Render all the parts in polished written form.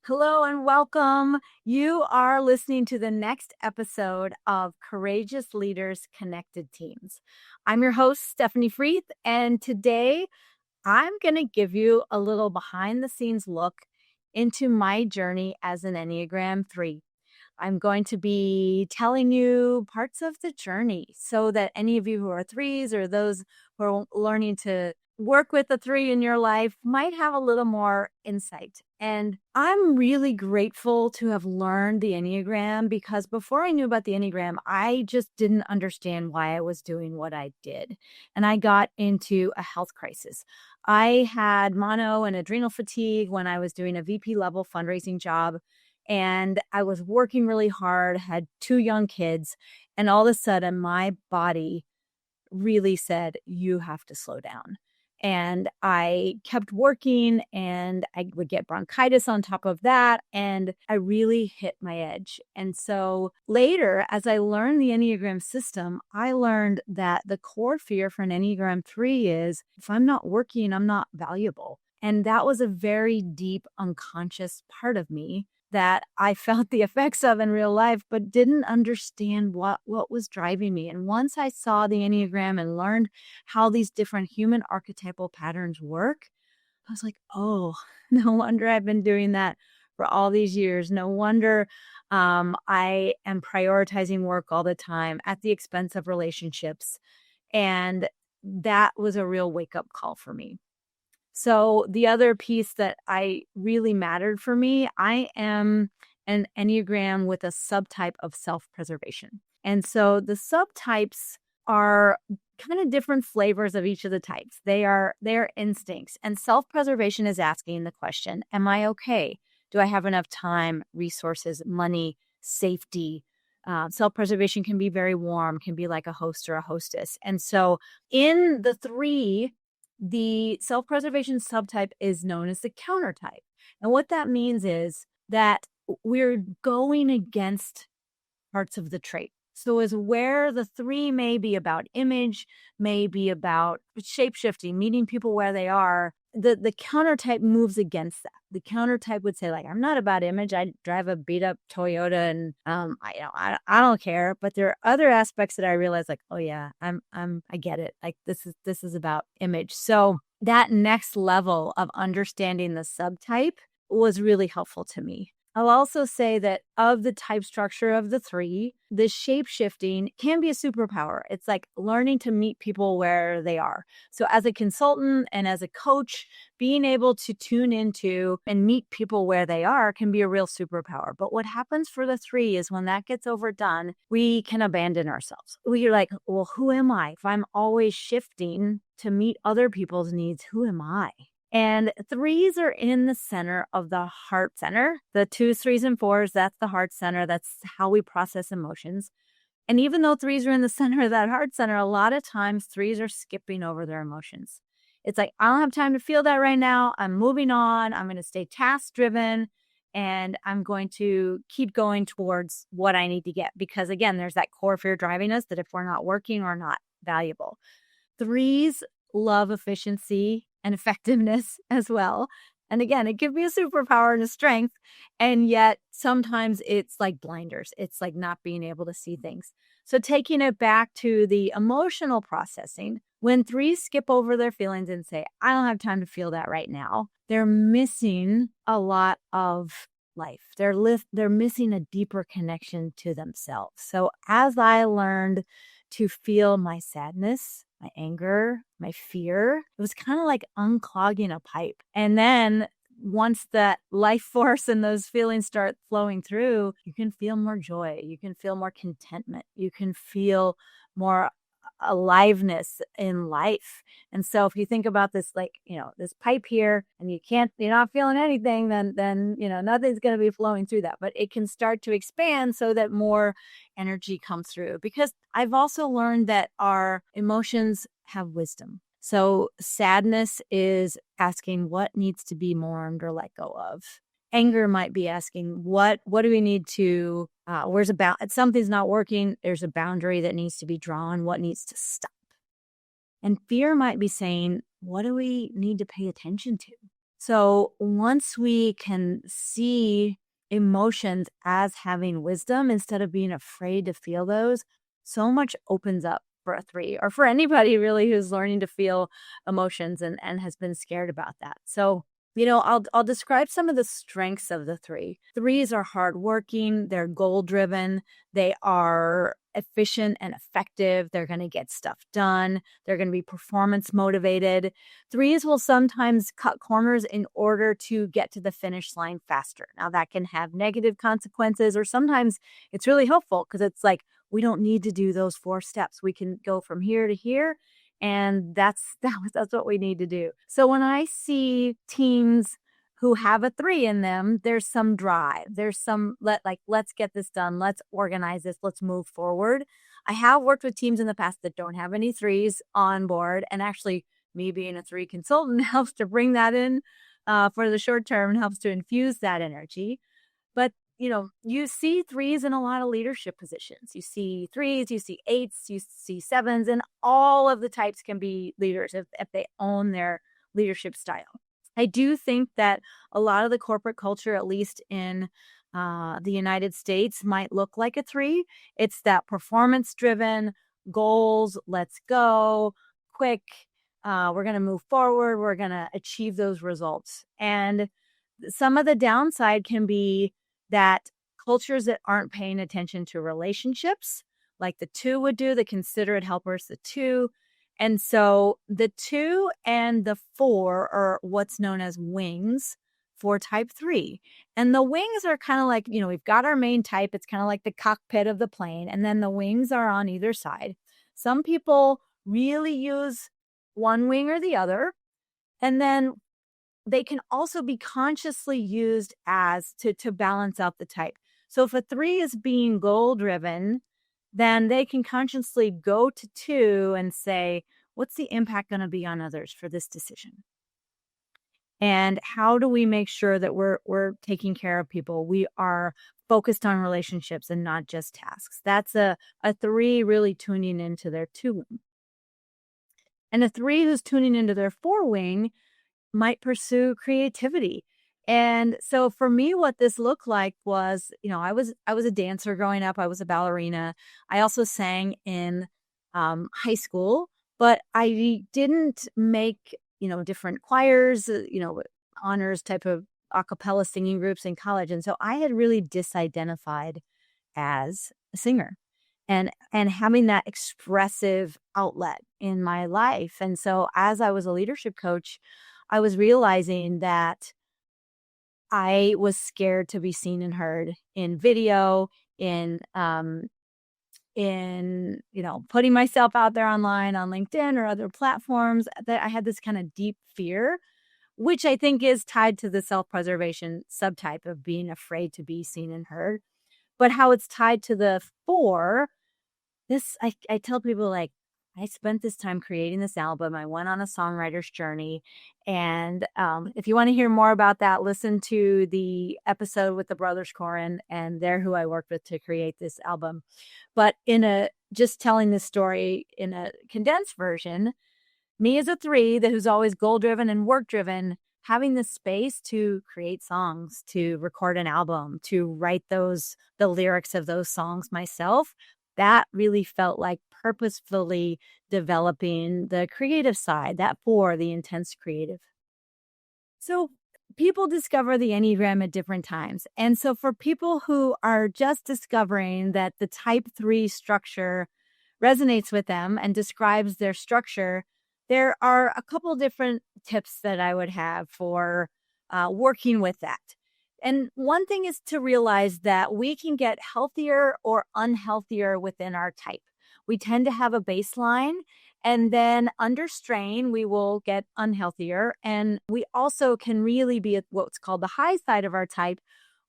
Hello and welcome. You are listening to the next episode of Courageous Leaders Connected Teams. I'm your host, Stephanie Freeth, and today I'm going to give you a little behind the scenes look into my journey as an Enneagram 3. I'm going to be telling you parts of the journey so that any of you who are threes or those who are learning to work with a 3 in your life might have a little more insight. And I'm really grateful to have learned the Enneagram because before I knew about the Enneagram, I just didn't understand why I was doing what I did. And I got into a health crisis. I had mono and adrenal fatigue when I was doing a VP level fundraising job. And I was working really hard, had 2 young kids, and all of a sudden my body really said, you have to slow down. And I kept working and I would get bronchitis on top of that. And I really hit my edge. And so later, as I learned the Enneagram system, I learned that the core fear for an Enneagram 3 is if I'm not working, I'm not valuable. And that was a very deep unconscious part of me that I felt the effects of in real life, but didn't understand what was driving me. And once I saw the Enneagram and learned how these different human archetypal patterns work, I was like, oh, no wonder I've been doing that for all these years. No wonder I am prioritizing work all the time at the expense of relationships. And that was a real wake-up call for me. So the other piece that I really mattered for me, I am an Enneagram with a subtype of self-preservation. And so the subtypes are kind of different flavors of each of the types. They're instincts. And self-preservation is asking the question, am I okay? Do I have enough time, resources, money, safety? Self-preservation can be very warm, can be like a host or a hostess. And so in the 3, the self-preservation subtype is known as the counter type. And what that means is that we're going against parts of the trait. So is where the 3 may be about image, may be about shape-shifting, meeting people where they are, the counter type moves against that. The counter type would say, like, I'm not about image. I drive a beat up Toyota and I don't care. But there are other aspects that I realize, like, oh yeah, I get it. Like this is about image. So that next level of understanding the subtype was really helpful to me. I'll also say that of the type structure of the 3, the shape shifting can be a superpower. It's like learning to meet people where they are. So as a consultant and as a coach, being able to tune into and meet people where they are can be a real superpower. But what happens for the 3 is when that gets overdone, we can abandon ourselves. We're like, well, who am I? If I'm always shifting to meet other people's needs, who am I? And 3s are in the center of the heart center. The 2s, 3s, and 4s, that's the heart center. That's how we process emotions. And even though 3s are in the center of that heart center, a lot of times 3s are skipping over their emotions. It's like, I don't have time to feel that right now. I'm moving on. I'm going to stay task driven and I'm going to keep going towards what I need to get. Because again, there's that core fear driving us that if we're not working, we're not valuable. 3s love efficiency and effectiveness as well. And again, it can be a superpower and a strength. And yet sometimes it's like blinders. It's like not being able to see things. So taking it back to the emotional processing, when 3s skip over their feelings and say, I don't have time to feel that right now, they're missing a lot of life. They're missing a deeper connection to themselves. So as I learned to feel my sadness, my anger, my fear, it was kind of like unclogging a pipe. And then once that life force and those feelings start flowing through, you can feel more joy. You can feel more contentment. You can feel more aliveness in life. And so if you think about this, like, this pipe here and you're not feeling anything, then, nothing's going to be flowing through that, but it can start to expand so that more energy comes through. Because I've also learned that our emotions have wisdom. So sadness is asking what needs to be mourned or let go of. Anger might be asking, what do we need to, where's something's not working. There's a boundary that needs to be drawn. What needs to stop? And fear might be saying, what do we need to pay attention to? So once we can see emotions as having wisdom instead of being afraid to feel those, so much opens up for a three or for anybody really who's learning to feel emotions and has been scared about that. So, I'll describe some of the strengths of the three. Threes are hardworking, they're goal driven, they are efficient and effective, they're going to get stuff done, they're going to be performance motivated. Threes will sometimes cut corners in order to get to the finish line faster. Now, that can have negative consequences, or sometimes it's really helpful because it's like, we don't need to do those 4 steps. We can go from here to here. And that's what we need to do. So when I see teams who have a 3 in them, there's some drive. There's some let's get this done. Let's organize this. Let's move forward. I have worked with teams in the past that don't have any 3s on board, and actually me being a 3 consultant helps to bring that in for the short term and helps to infuse that energy. But, you see 3s in a lot of leadership positions. You see 3s, you see 8s, you see 7s, and all of the types can be leaders if they own their leadership style. I do think that a lot of the corporate culture, at least in the United States, might look like a 3. It's that performance driven goals, let's go, quick, we're going to move forward, we're going to achieve those results. And some of the downside can be that cultures that aren't paying attention to relationships, like the 2 would do, the considerate helpers, the 2. And so the 2 and the 4 are what's known as wings for type 3. And the wings are kind of like, we've got our main type. It's kind of like the cockpit of the plane. And then the wings are on either side. Some people really use one wing or the other. And then they can also be consciously used as to balance out the type. So if a 3 is being goal driven, then they can consciously go to 2 and say, what's the impact going to be on others for this decision? And how do we make sure that we're taking care of people? We are focused on relationships and not just tasks. That's a 3 really tuning into their 2 wing. And a 3 who's tuning into their 4 wing might pursue creativity. And so for me, what this looked like was, I was a dancer growing up. I was a ballerina. I also sang in high school, but I didn't make, different choirs, honors type of a cappella singing groups in college. And so I had really disidentified as a singer and having that expressive outlet in my life. And so as I was a leadership coach, I was realizing that I was scared to be seen and heard in video, in putting myself out there online on LinkedIn or other platforms, that I had this kind of deep fear, which I think is tied to the self-preservation subtype of being afraid to be seen and heard. But how it's tied to the 4, I tell people, like, I spent this time creating this album. I went on a songwriter's journey. And if you want to hear more about that, listen to the episode with the Brothers Corin, and they're who I worked with to create this album. But just telling this story in a condensed version, me as a 3 who's always goal driven and work driven, having the space to create songs, to record an album, to write the lyrics of those songs myself, that really felt like purposefully developing the creative side, that 4, the intense creative. So people discover the Enneagram at different times. And so for people who are just discovering that the type 3 structure resonates with them and describes their structure, there are a couple different tips that I would have for working with that. And one thing is to realize that we can get healthier or unhealthier within our type. We tend to have a baseline, and then under strain, we will get unhealthier. And we also can really be at what's called the high side of our type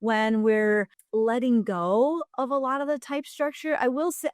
when we're letting go of a lot of the type structure. I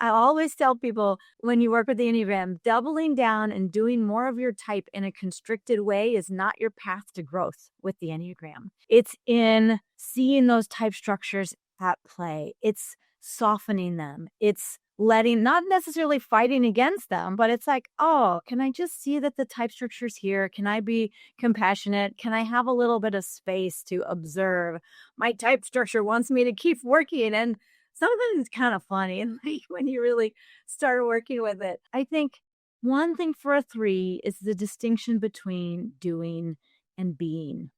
always tell people, when you work with the Enneagram, doubling down and doing more of your type in a constricted way is not your path to growth with the Enneagram. It's in seeing those type structures at play. It's softening them. It's not necessarily fighting against them, but it's like, oh, can I just see that the type structure's here? Can I be compassionate? Can I have a little bit of space to observe? My type structure wants me to keep working. And sometimes it's kind of funny. And like when you really start working with it, I think one thing for a 3 is the distinction between doing and being.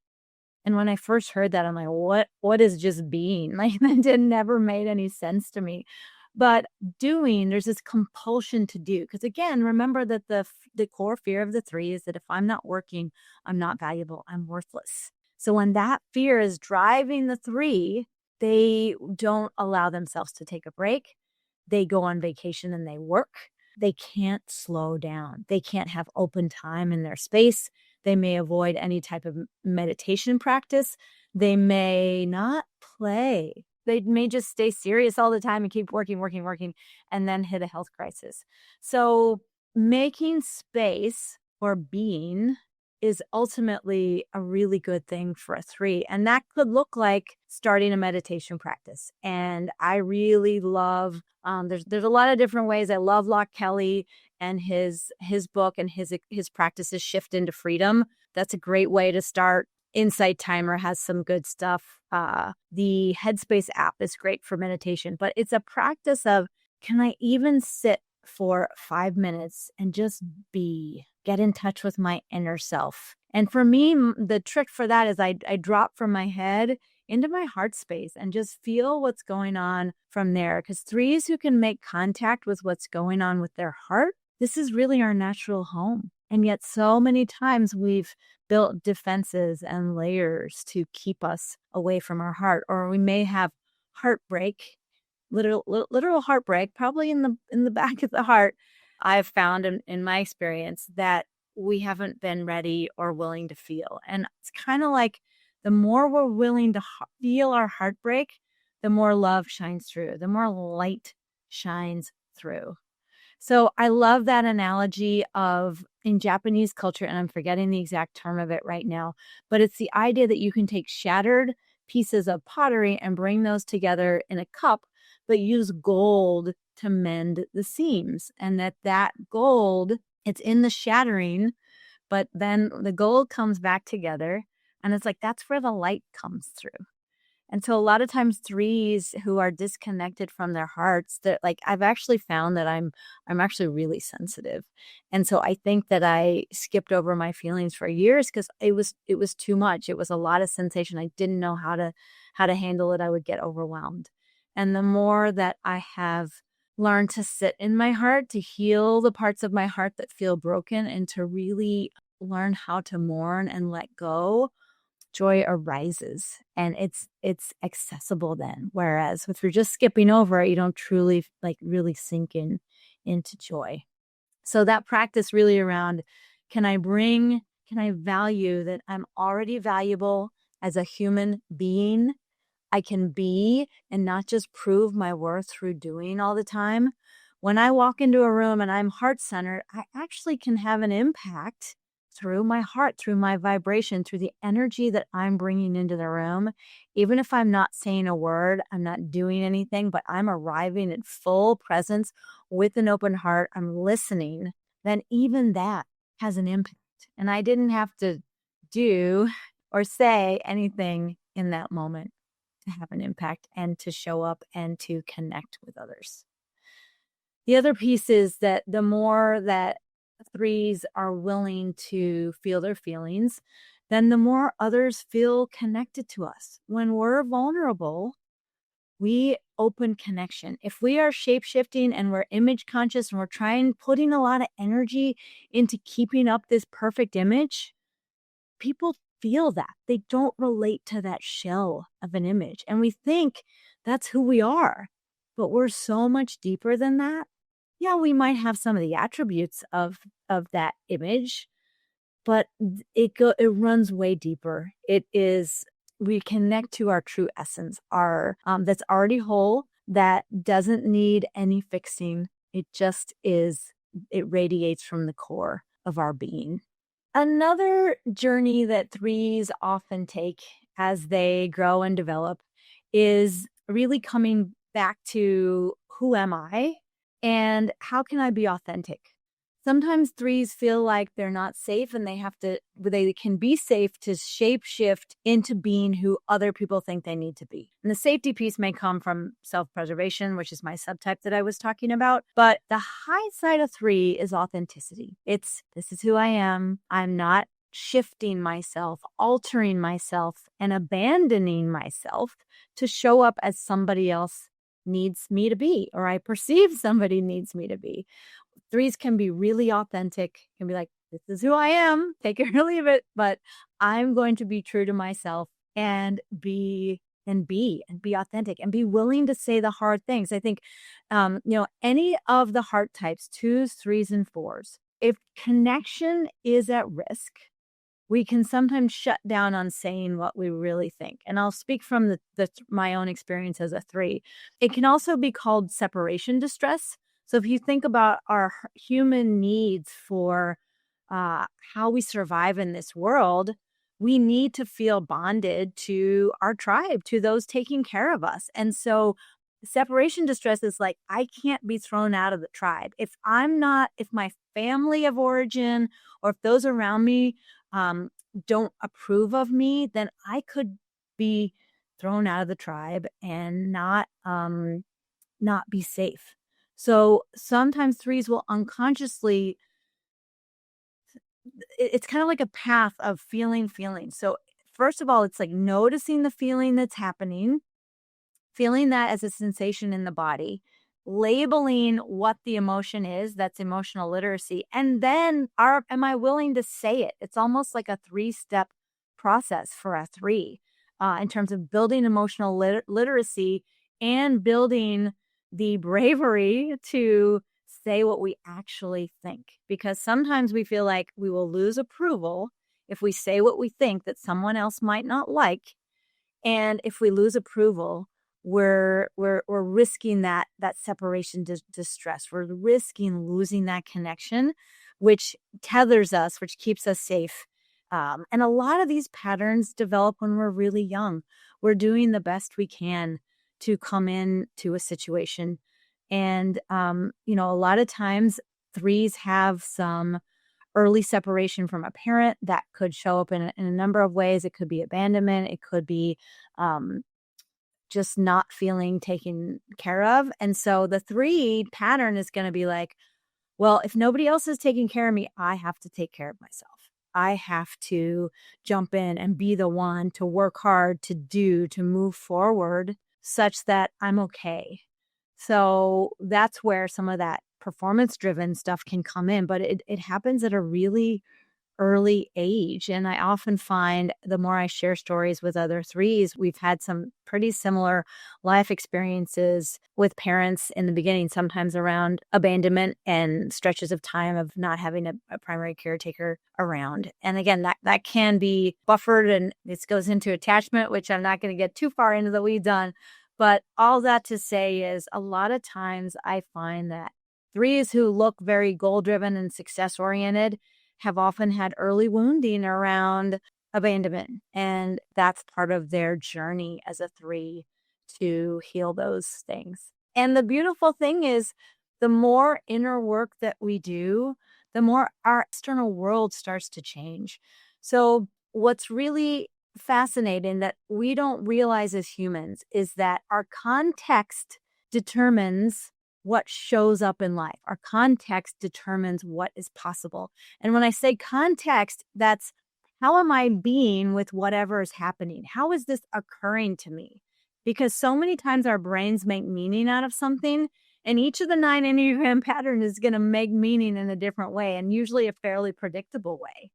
And when I first heard that, I'm like, what is just being? Like that never made any sense to me. But doing, there's this compulsion to do. Because again, remember that the core fear of the 3 is that if I'm not working, I'm not valuable, I'm worthless. So when that fear is driving the 3, they don't allow themselves to take a break. They go on vacation and they work. They can't slow down. They can't have open time in their space. They may avoid any type of meditation practice. They may not play. They may just stay serious all the time and keep working, and then hit a health crisis. So making space for being is ultimately a really good thing for a 3. And that could look like starting a meditation practice. And I really love, there's a lot of different ways. I love Locke Kelly and his book and his practices, Shift into Freedom. That's a great way to start. Insight Timer has some good stuff. The Headspace app is great for meditation, but it's a practice of, can I even sit for 5 minutes and just get in touch with my inner self? And for me, the trick for that is I drop from my head into my heart space and just feel what's going on from there. Because 3s who can make contact with what's going on with their heart, this is really our natural home. And yet so many times we've built defenses and layers to keep us away from our heart, or we may have heartbreak, literal heartbreak, probably in the back of the heart. I've found in my experience that we haven't been ready or willing to feel. And it's kind of like the more we're willing to feel our heartbreak, the more love shines through, the more light shines through. So I love that analogy of, in Japanese culture, and I'm forgetting the exact term of it right now, but it's the idea that you can take shattered pieces of pottery and bring those together in a cup, but use gold to mend the seams. And that gold, it's in the shattering, but then the gold comes back together. And it's like, that's where the light comes through. And so a lot of times 3s who are disconnected from their hearts, that like, I've actually found that I'm actually really sensitive. And so I think that I skipped over my feelings for years because it was too much. It was a lot of sensation. I didn't know how to handle it. I would get overwhelmed. And the more that I have learned to sit in my heart, to heal the parts of my heart that feel broken, and to really learn how to mourn and let go, joy arises, and it's accessible then. Whereas if you're just skipping over it, you don't truly really sink into joy. So that practice really around, can I value that I'm already valuable as a human being? I can be and not just prove my worth through doing all the time. When I walk into a room and I'm heart-centered, I actually can have an impact through my heart, through my vibration, through the energy that I'm bringing into the room. Even if I'm not saying a word, I'm not doing anything, but I'm arriving in full presence with an open heart, I'm listening, then even that has an impact. And I didn't have to do or say anything in that moment to have an impact and to show up and to connect with others. The other piece is that the more that 3s are willing to feel their feelings, then the more others feel connected to us. When we're vulnerable, we open connection. If we are shape-shifting and we're image conscious and we're putting a lot of energy into keeping up this perfect image, people feel that. They don't relate to that shell of an image. And we think that's who we are, but we're so much deeper than that. Yeah, we might have some of the attributes of that image, but it runs way deeper. We connect to our true essence, our that's already whole, that doesn't need any fixing. It just is. It radiates from the core of our being. Another journey that 3s often take as they grow and develop is really coming back to, who am I? And how can I be authentic? Sometimes threes feel like they're not safe and they can be safe to shape shift into being who other people think they need to be. And the safety piece may come from self-preservation, which is my subtype that I was talking about. But the high side of three is authenticity. This is who I am. I'm not shifting myself, altering myself, and abandoning myself to show up as somebody else needs me to be, or I perceive somebody needs me to be. Threes can be really authentic, can be like, this is who I am, take it or leave it, but I'm going to be true to myself and be authentic and be willing to say the hard things. I think, any of the heart types, twos, threes, and fours, if connection is at risk, we can sometimes shut down on saying what we really think. And I'll speak from my own experience as a three. It can also be called separation distress. So if you think about our human needs for how we survive in this world, we need to feel bonded to our tribe, to those taking care of us. And so separation distress is like, I can't be thrown out of the tribe. If my family of origin or if those around me don't approve of me, then I could be thrown out of the tribe and not be safe. So sometimes threes will unconsciously, it's kind of like a path of feeling. So first of all, it's like noticing the feeling that's happening, feeling that as a sensation in the body, labeling what the emotion is, that's emotional literacy. And then am I willing to say it? It's almost like a 3-step process for a three in terms of building emotional literacy and building the bravery to say what we actually think. Because sometimes we feel like we will lose approval if we say what we think that someone else might not like. And if we lose approval, we're risking that separation distress. We're risking losing that connection, which tethers us, which keeps us safe. And a lot of these patterns develop when we're really young. We're doing the best we can to come into a situation. And, a lot of times threes have some early separation from a parent that could show up in a number of ways. It could be abandonment. It could be just not feeling taken care of. And so the three pattern is going to be like, well, if nobody else is taking care of me, I have to take care of myself. I have to jump in and be the one to work hard, to move forward such that I'm okay. So that's where some of that performance driven stuff can come in, but it happens at a really early age. And I often find the more I share stories with other threes, we've had some pretty similar life experiences with parents in the beginning, sometimes around abandonment and stretches of time of not having a primary caretaker around. And again, that can be buffered, and this goes into attachment, which I'm not going to get too far into the weeds on. But all that to say is a lot of times I find that threes who look very goal-driven and success-oriented have often had early wounding around abandonment. And that's part of their journey as a three to heal those things. And the beautiful thing is the more inner work that we do, the more our external world starts to change. So what's really fascinating that we don't realize as humans is that our context determines what shows up in life. Our context determines what is possible. And when I say context, that's how am I being with whatever is happening? How is this occurring to me? Because so many times our brains make meaning out of something, and each of the 9 Enneagram patterns is going to make meaning in a different way, and usually a fairly predictable way.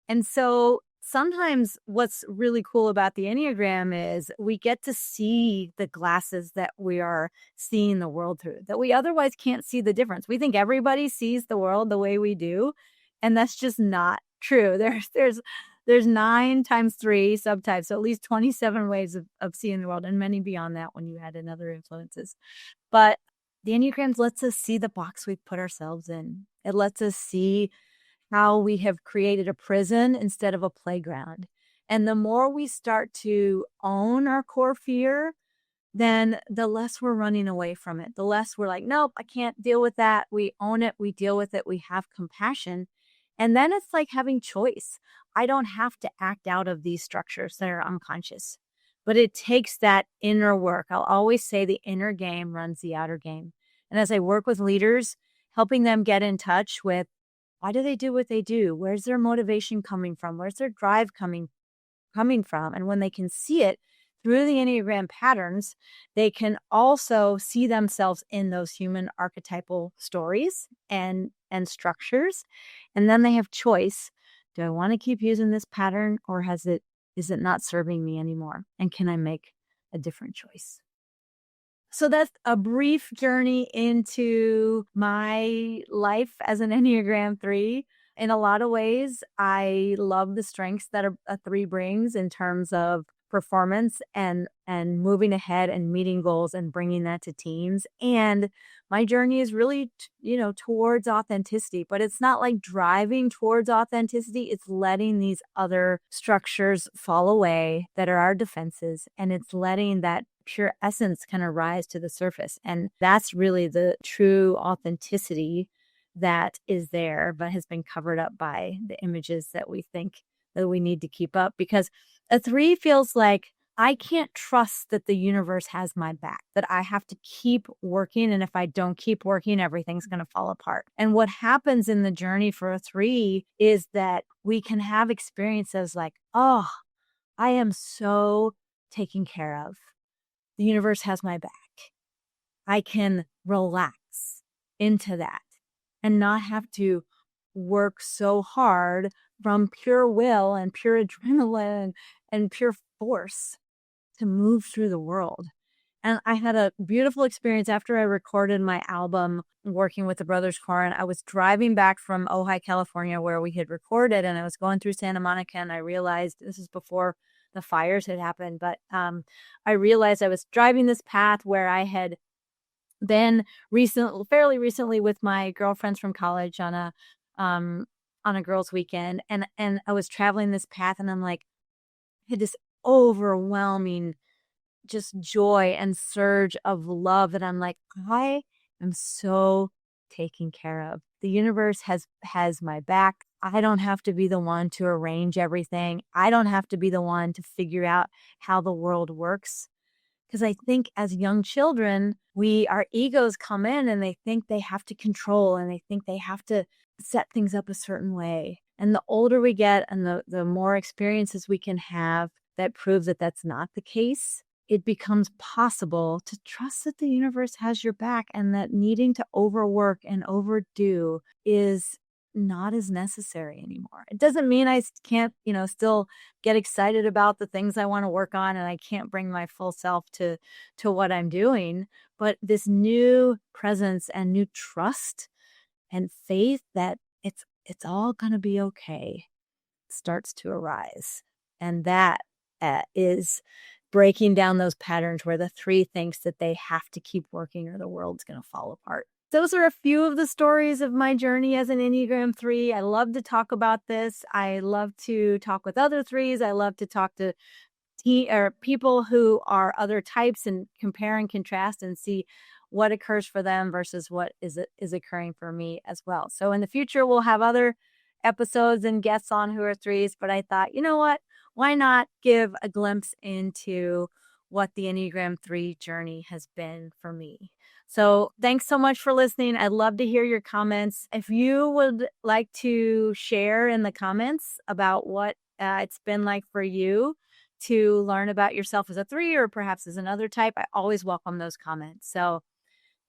And so sometimes what's really cool about the Enneagram is we get to see the glasses that we are seeing the world through, that we otherwise can't see the difference. We think everybody sees the world the way we do, and that's just not true. There's 9 times 3 subtypes, so at least 27 ways of seeing the world, and many beyond that when you add in other influences. But the Enneagrams lets us see the box we've put ourselves in. It lets us see how we have created a prison instead of a playground. And the more we start to own our core fear, then the less we're running away from it. The less we're like, nope, I can't deal with that. We own it. We deal with it. We have compassion. And then it's like having choice. I don't have to act out of these structures that are unconscious, but it takes that inner work. I'll always say the inner game runs the outer game. And as I work with leaders, helping them get in touch with, why do they do what they do? Where's their motivation coming from? Where's their drive coming from? And when they can see it through the Enneagram patterns, they can also see themselves in those human archetypal stories and structures. And then they have choice. Do I want to keep using this pattern, or is it not serving me anymore? And can I make a different choice? So that's a brief journey into my life as an Enneagram 3. In a lot of ways, I love the strengths that a 3 brings in terms of performance and moving ahead and meeting goals and bringing that to teams. And my journey is really, towards authenticity, but it's not like driving towards authenticity. It's letting these other structures fall away that are our defenses. And it's letting that pure essence kind of rise to the surface. And that's really the true authenticity that is there, but has been covered up by the images that we think that we need to keep up. Because a 3 feels like I can't trust that the universe has my back, that I have to keep working. And if I don't keep working, everything's going to fall apart. And what happens in the journey for a 3 is that we can have experiences like, oh, I am so taken care of. The universe has my back. I can relax into that and not have to work so hard from pure will and pure adrenaline and pure force to move through the world. And I had a beautiful experience after I recorded my album working with the Brothers Choir. And I was driving back from Ojai, California, where we had recorded, and I was going through Santa Monica, and I realized this is before the fires had happened. But I realized I was driving this path where I had been fairly recently with my girlfriends from college on a girls' weekend, and I was traveling this path, and I'm like, I had this overwhelming just joy and surge of love that I'm like, I am so taken care of. The universe has my back. I don't have to be the one to arrange everything. I don't have to be the one to figure out how the world works. Because I think as young children, our egos come in and they think they have to control, and they think they have to set things up a certain way. And the older we get and the more experiences we can have that prove that that's not the case, it becomes possible to trust that the universe has your back, and that needing to overwork and overdo is not as necessary anymore. It doesn't mean I can't, still get excited about the things I want to work on, and I can't bring my full self to what I'm doing. But this new presence and new trust and faith that it's all going to be okay starts to arise. And that is breaking down those patterns where the 3 thinks that they have to keep working or the world's going to fall apart. Those are a few of the stories of my journey as an Enneagram 3. I love to talk about this. I love to talk with other 3s. I love to talk to people who are other types and compare and contrast and see what occurs for them versus what is occurring for me as well. So in the future, we'll have other episodes and guests on who are 3s, but I thought, you know what? Why not give a glimpse into what the Enneagram 3 journey has been for me? So thanks so much for listening. I'd love to hear your comments. If you would like to share in the comments about what it's been like for you to learn about yourself as a 3 or perhaps as another type, I always welcome those comments. So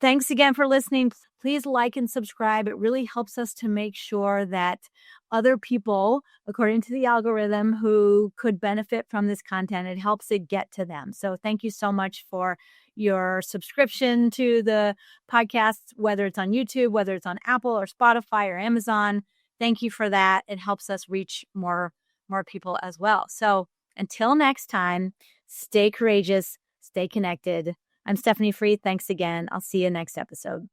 thanks again for listening. Please like and subscribe. It really helps us to make sure that other people, according to the algorithm, who could benefit from this content, it helps it get to them. So thank you so much for your subscription to the podcast, whether it's on YouTube, whether it's on Apple or Spotify or Amazon. Thank you for that. It helps us reach more people as well. So until next time, stay courageous, stay connected. I'm Stephanie Free. Thanks again. I'll see you next episode.